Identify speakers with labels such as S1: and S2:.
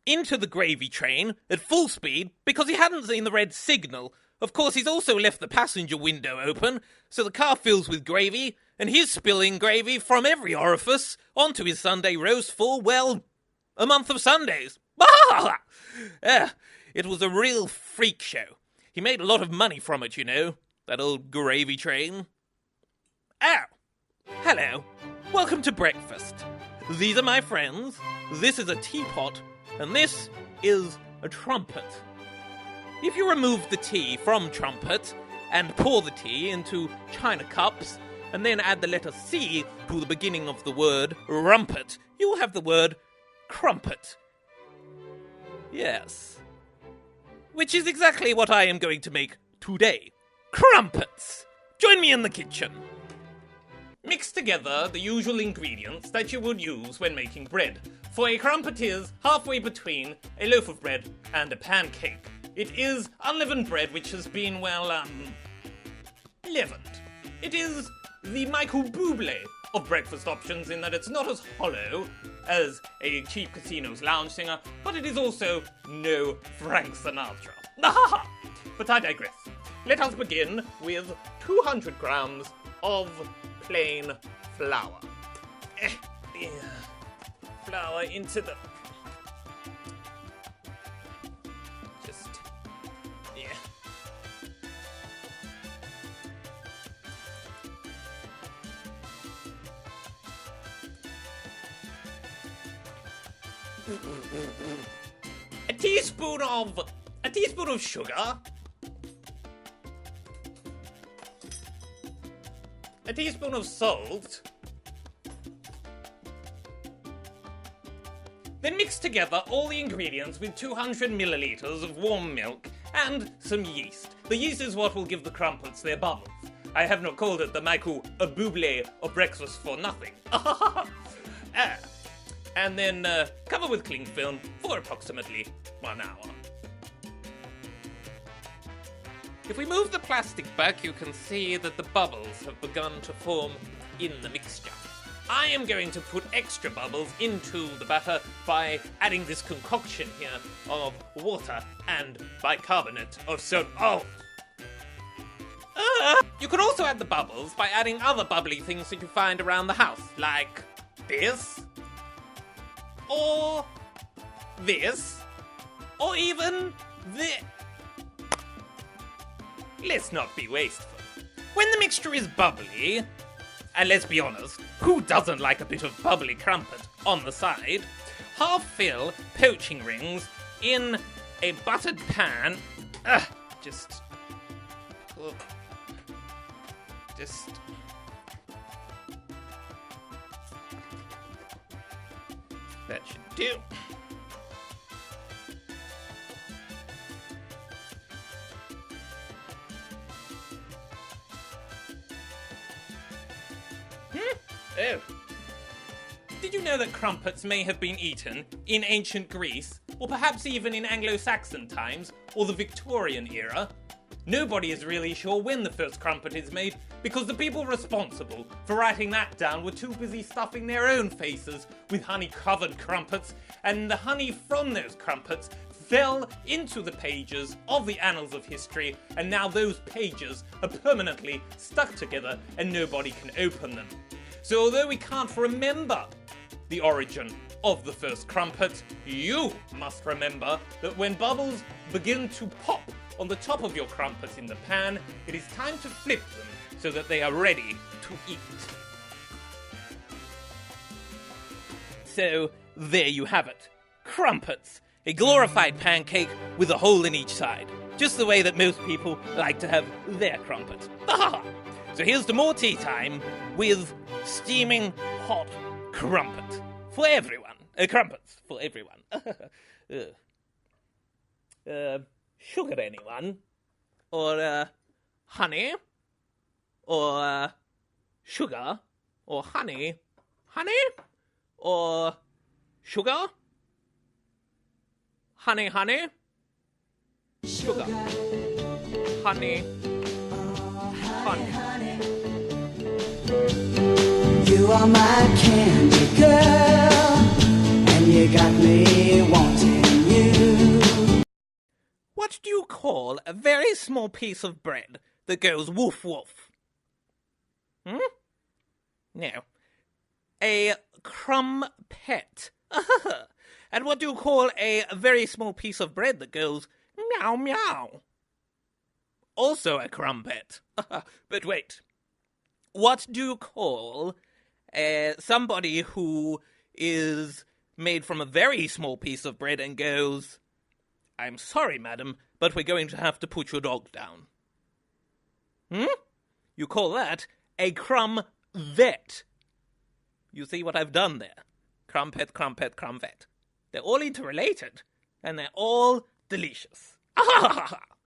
S1: into the gravy train at full speed because he hadn't seen the red signal. Of course, he's also left the passenger window open, so the car fills with gravy, and he's spilling gravy from every orifice onto his Sunday roast for, well, a month of Sundays. It was a real freak show. He made a lot of money from it, you know, that old gravy train. Oh, hello. Welcome to breakfast. These are my friends, this is a teapot, and this is a trumpet. If you remove the tea from trumpet and pour the tea into china cups and then add the letter C to the beginning of the word rumpet, you will have the word crumpet. Yes. Which is exactly what I am going to make today. Crumpets! Join me in the kitchen. Mix together the usual ingredients that you would use when making bread, for a crumpet is halfway between a loaf of bread and a pancake. It is unleavened bread which has been, leavened. It is the Michael Bublé of breakfast options in that it's not as hollow as a cheap casino's lounge singer, but it is also no Frank Sinatra. But I digress. Let us begin with 200 grams of plain flour. Flour into the... A teaspoon of sugar. A teaspoon of salt. Then mix together all the ingredients with 200 milliliters of warm milk and some yeast. The yeast is what will give the crumpets their bubbles. I have not called it the Michael Bublé of breakfast for nothing. And then cover with cling film for approximately 1 hour. If we move the plastic back, you can see that the bubbles have begun to form in the mixture. I am going to put extra bubbles into the batter by adding this concoction here of water and bicarbonate of soda. You can also add the bubbles by adding other bubbly things that you find around the house, like this, or this, or even this. Let's not be wasteful. When the mixture is bubbly, and let's be honest, who doesn't like a bit of bubbly crumpet on the side, half fill poaching rings in a buttered pan. That should do. Oh. Did you know that crumpets may have been eaten in ancient Greece, or perhaps even in Anglo-Saxon times, or the Victorian era? Nobody is really sure when the first crumpet is made, because the people responsible for writing that down were too busy stuffing their own faces with honey-covered crumpets, and the honey from those crumpets fell into the pages of the annals of history, and now those pages are permanently stuck together and nobody can open them. So although we can't remember the origin of the first crumpet, you must remember that when bubbles begin to pop on the top of your crumpet in the pan, it is time to flip them so that they are ready to eat. So there you have it. Crumpets. A glorified pancake with a hole in each side. Just the way that most people like to have their crumpet. So here's to more tea time with steaming hot crumpet for everyone. Crumpets for everyone. Sugar, anyone? Or honey? Or sugar? Or honey? Honey? Or sugar? Honey, honey? Sugar. Honey. Honey.
S2: You are my candy girl, and you got me wanting
S1: do you call a very small piece of bread that goes woof woof? No. A crumpet. And what do you call a very small piece of bread that goes meow meow? Also a crumpet. But wait. What do you call somebody who is made from a very small piece of bread and goes, I'm sorry, madam, but we're going to have to put your dog down? You call that a crumvet. You see what I've done there? Crumpet, crumpet, crumvet. They're all interrelated, and they're all delicious.